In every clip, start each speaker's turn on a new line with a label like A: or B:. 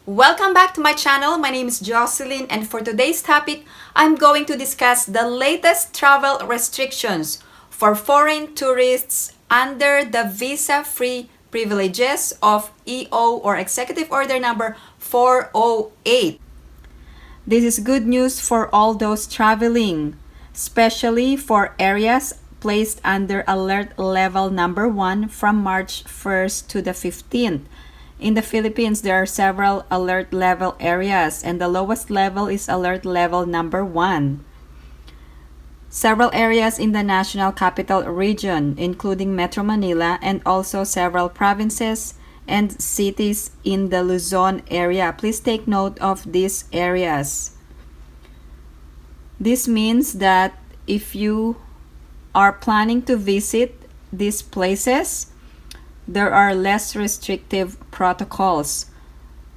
A: Welcome back to my channel. My name is Jocelyn, and for today's topic, I'm going to discuss the latest travel restrictions for foreign tourists under the visa-free privileges of EO or Executive Order number 408. This is good news for all those traveling, especially for areas placed under alert level number 1 from March 1st to the 15th. In the Philippines, there are several alert level areas, and the lowest level is alert level number 1. Several areas in the National Capital Region, including Metro Manila, and also several provinces and cities in the Luzon area. Please take note of these areas. This means that if you are planning to visit these places, there are less restrictive protocols.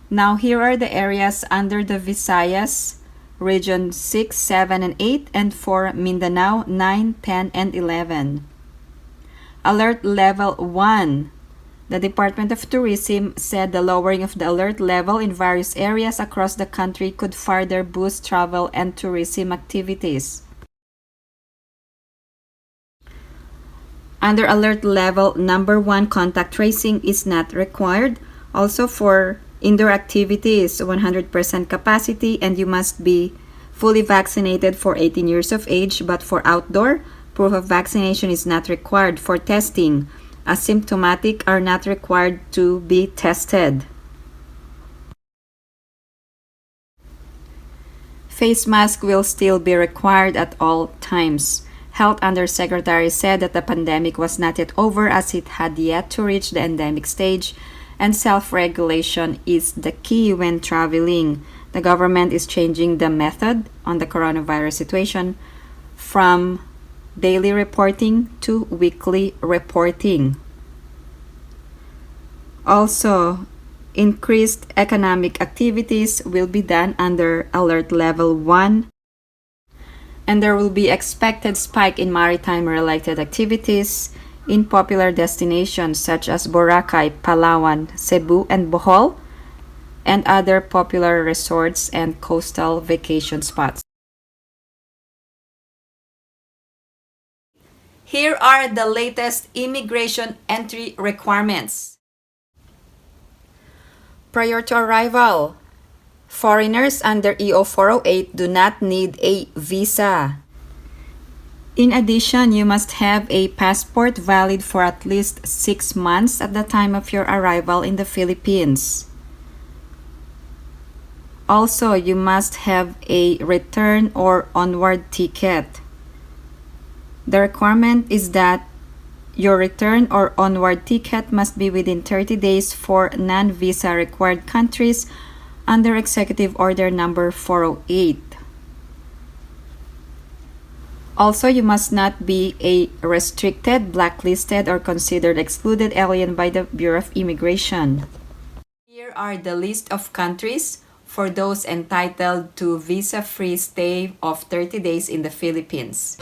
A: Now, here are the areas under the Visayas, Region 6, 7, and 8, and for Mindanao, 9, 10, and 11. Alert Level 1. The Department of Tourism said the lowering of the alert level in various areas across the country could further boost travel and tourism activities. Under alert level number 1, contact tracing is not required. Also for indoor activities, 100% capacity, and you must be fully vaccinated for 18 years of age. But for outdoor, proof of vaccination is not required. For testing, asymptomatic are not required to be tested. Face mask will still be required at all times. Health Undersecretary said that the pandemic was not yet over as it had yet to reach the endemic stage, and self-regulation is the key when traveling. The government is changing the method on the coronavirus situation from daily reporting to weekly reporting. Also, increased economic activities will be done under Alert Level 1, and there will be expected spike in maritime-related activities in popular destinations such as Boracay, Palawan, Cebu, and Bohol, and other popular resorts and coastal vacation spots. Here are the latest immigration entry requirements. Prior to arrival, foreigners under EO 408 do not need a visa. In addition, you must have a passport valid for at least 6 months at the time of your arrival in the Philippines. Also, you must have a return or onward ticket. The requirement is that your return or onward ticket must be within 30 days for non-visa required countries under Executive Order number 408. Also, you must not be a restricted, blacklisted, or considered excluded alien by the Bureau of Immigration. Here are the list of countries for those entitled to visa-free stay of 30 days in the Philippines.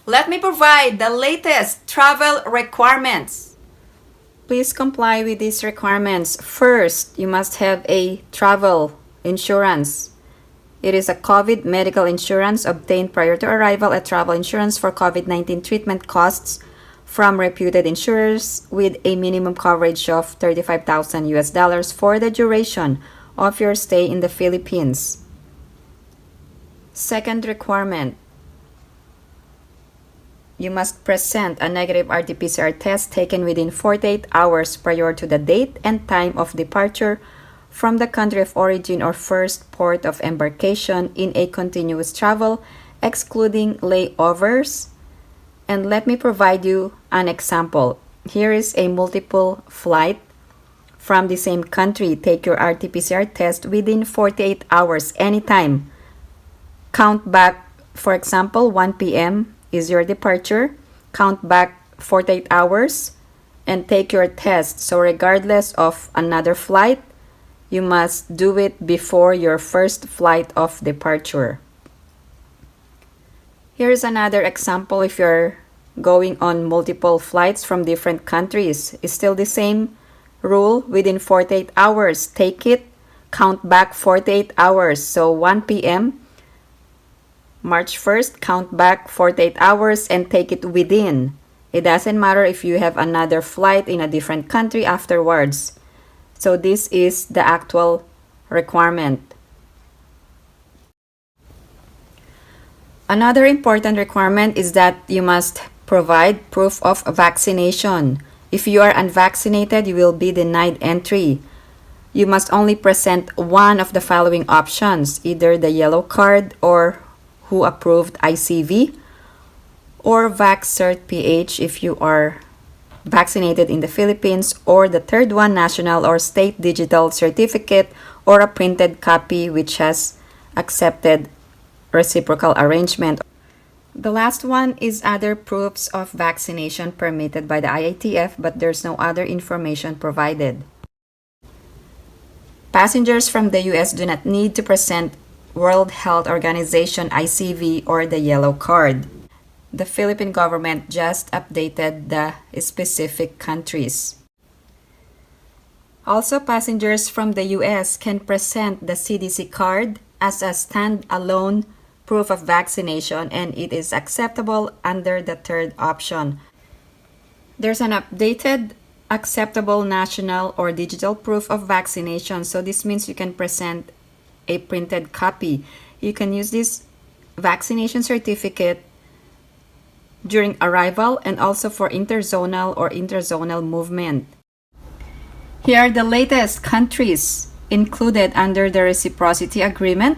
A: Let me provide the latest travel requirements. Please comply with these requirements. First, you must have a travel insurance. It is a COVID medical insurance obtained prior to arrival. A travel insurance for COVID-19 treatment costs from reputed insurers with a minimum coverage of $35,000 for the duration of your stay in the Philippines. Second requirement, you must present a negative RT-PCR test taken within 48 hours prior to the date and time of departure from the country of origin or first port of embarkation in a continuous travel, excluding layovers. And let me provide you an example. Here is a multiple flight from the same country. Take your RT-PCR test within 48 hours anytime. Count back, for example, 1 p.m. is your departure. Count back 48 hours and take your test. So regardless of another flight, you must do it before your first flight of departure. Here's another example. If you're going on multiple flights from different countries, it's still the same rule. Within 48 hours, take it. Count back 48 hours. So 1 p.m. March 1st, count back 48 hours and take it within. It doesn't matter if you have another flight in a different country afterwards. So this is the actual requirement. Another important requirement is that you must provide proof of vaccination. If you are unvaccinated, you will be denied entry. You must only present one of the following options, either the yellow card or WHO approved ICV, or VaxCert PH if you are vaccinated in the Philippines, or the third one, national or state digital certificate, or a printed copy which has accepted reciprocal arrangement. The last one is other proofs of vaccination permitted by the IATF, but there's no other information provided. Passengers from the US do not need to present World Health Organization ICV or the yellow card. The Philippine government just updated the specific countries. Also, passengers from the US can present the CDC card as a stand-alone proof of vaccination, and it is acceptable under the third option. There's an updated acceptable national or digital proof of vaccination, so this means you can present a printed copy. You can use this vaccination certificate during arrival and also for interzonal or interzonal movement. Here are the latest countries included under the reciprocity agreement,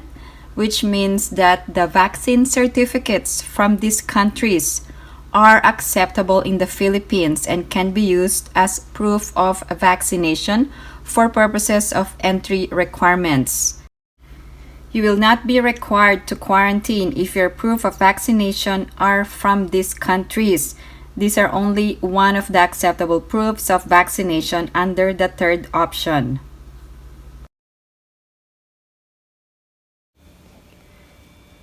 A: which means that the vaccine certificates from these countries are acceptable in the Philippines and can be used as proof of vaccination for purposes of entry requirements. You will not be required to quarantine if your proof of vaccination are from these countries. These are only one of the acceptable proofs of vaccination under the third option.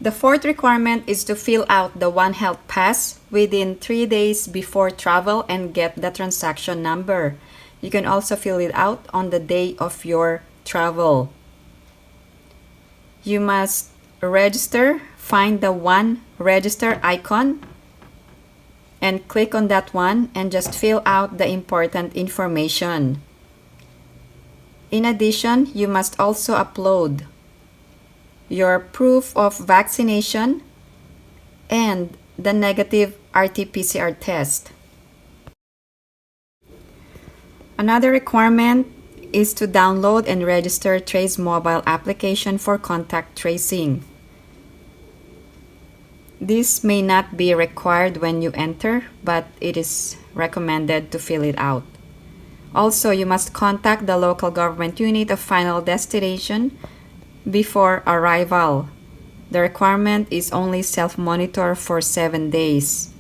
A: The fourth requirement is to fill out the One Health Pass within 3 days before travel and get the transaction number. You can also fill it out on the day of your travel. You must register, find the One Register icon and click on that one and just fill out the important information. In addition, you must also upload your proof of vaccination and the negative RT-PCR test. Another requirement is to download and register Traze Mobile Application for contact tracing. This may not be required when you enter, but it is recommended to fill it out. Also, you must contact the local government unit of final destination before arrival. The requirement is only self-monitor for 7 days.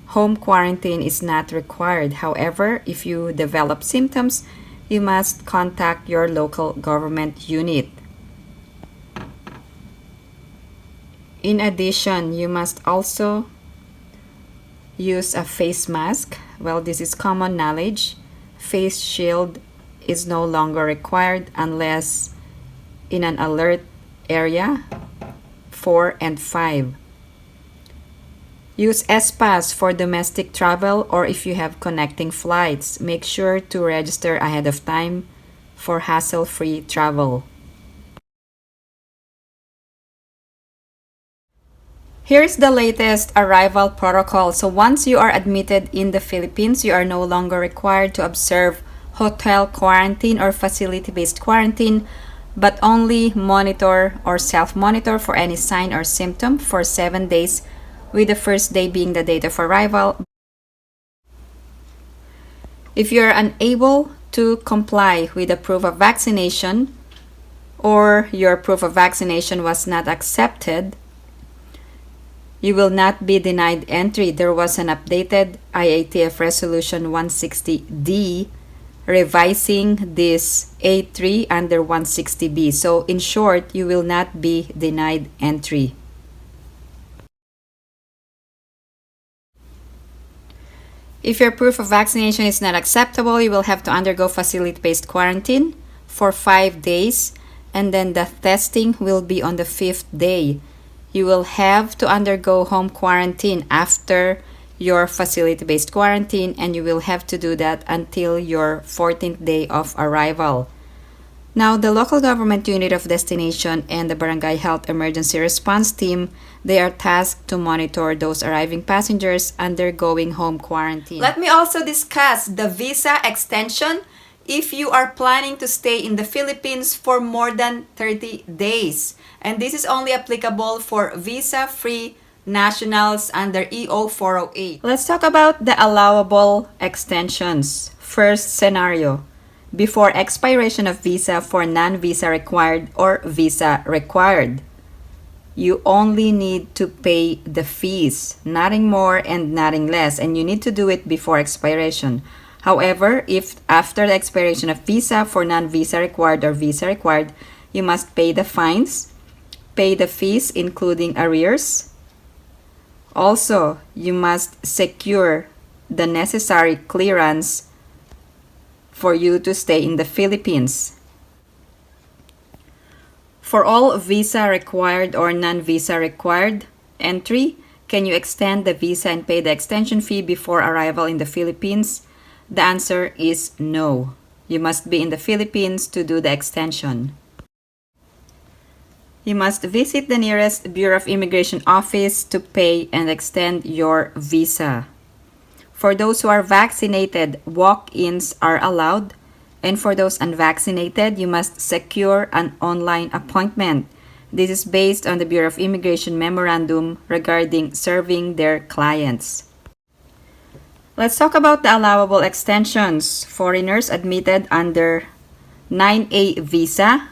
A: Home quarantine is not required. However, if you develop symptoms, you must contact your local government unit. In addition, you must also use a face mask. Well, this is common knowledge. Face shield is no longer required unless in an alert area 4 and 5. Use S-Pass for domestic travel or if you have connecting flights. Make sure to register ahead of time for hassle-free travel. Here's the latest arrival protocol. So once you are admitted in the Philippines, you are no longer required to observe hotel quarantine or facility-based quarantine, but only monitor or self-monitor for any sign or symptom for 7 days, with the first day being the date of arrival. If you are unable to comply with the proof of vaccination or your proof of vaccination was not accepted, you will not be denied entry. There was an updated IATF Resolution 160D revising this A3 under 160B. So in short, you will not be denied entry. If your proof of vaccination is not acceptable, you will have to undergo facility-based quarantine for 5 days, and then the testing will be on the 5th day. You will have to undergo home quarantine after your facility-based quarantine, and you will have to do that until your 14th day of arrival. Now, the local government unit of destination and the Barangay Health Emergency Response Team, they are tasked to monitor those arriving passengers undergoing home quarantine. Let me also discuss the visa extension if you are planning to stay in the Philippines for more than 30 days. And this is only applicable for visa-free nationals under EO 408. Let's talk about the allowable extensions. First scenario, before expiration of visa for non-visa required or visa required. You only need to pay the fees, nothing more and nothing less, and you need to do it before expiration. However, if after the expiration of visa for non-visa required or visa required, you must pay the fines, pay the fees including arrears. Also, you must secure the necessary clearance for you to stay in the Philippines. For all visa required or non-visa required entry, can you extend the visa and pay the extension fee before arrival in the Philippines? The answer is no. You must be in the Philippines to do the extension. You must visit the nearest Bureau of Immigration office to pay and extend your visa. For those who are vaccinated, walk-ins are allowed. And for those unvaccinated, you must secure an online appointment. This is based on the Bureau of Immigration memorandum regarding serving their clients. Let's talk about the allowable extensions. Foreigners admitted under 9A visa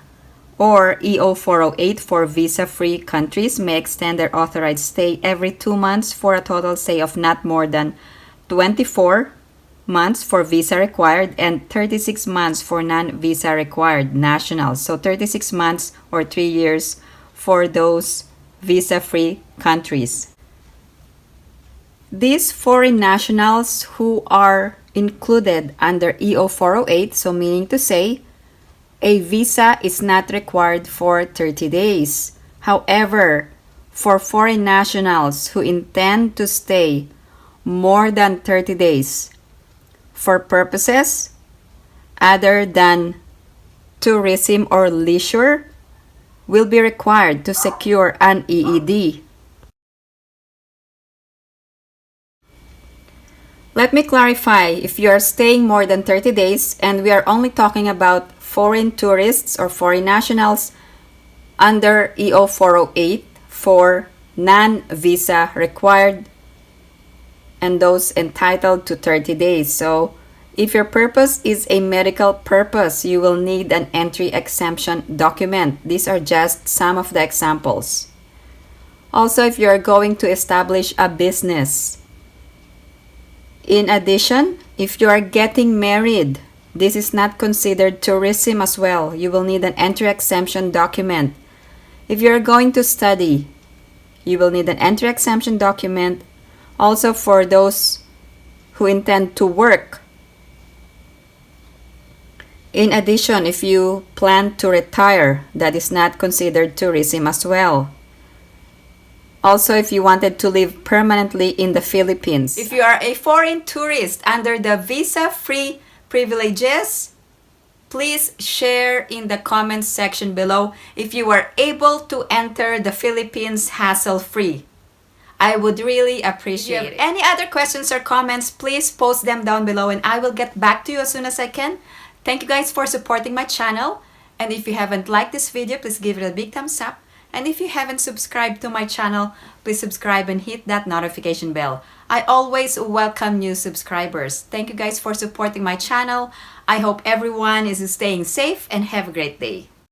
A: or EO 408 for visa-free countries may extend their authorized stay every 2 months for a total stay of not more than 24 months for visa required and 36 months for non-visa required nationals. So 36 months or 3 years for those visa-free countries. These foreign nationals who are included under EO 408, so meaning to say, a visa is not required for 30 days. However, for foreign nationals who intend to stay more than 30 days for purposes other than tourism or leisure, will be required to secure an EED. Let me clarify, if you are staying more than 30 days, and we are only talking about foreign tourists or foreign nationals under EO 408 for non-visa required and those entitled to 30 days. So if your purpose is a medical purpose, you will need an entry exemption document. These are just some of the examples. Also, if you are going to establish a business. In addition, if you are getting married, this is not considered tourism as well. You will need an entry exemption document. If you are going to study, you will need an entry exemption document. Also for those who intend to work. In addition, if you plan to retire, that is not considered tourism as well. Also, if you wanted to live permanently in the Philippines. If you are a foreign tourist under the visa-free privileges, please share in the comments section below if you were able to enter the Philippines hassle-free. I would really appreciate it. Any other questions or comments, please post them down below and I will get back to you as soon as I can. Thank you guys for supporting my channel. And if you haven't liked this video, please give it a big thumbs up. And if you haven't subscribed to my channel, please subscribe and hit that notification bell. I always welcome new subscribers. Thank you guys for supporting my channel. I hope everyone is staying safe and have a great day.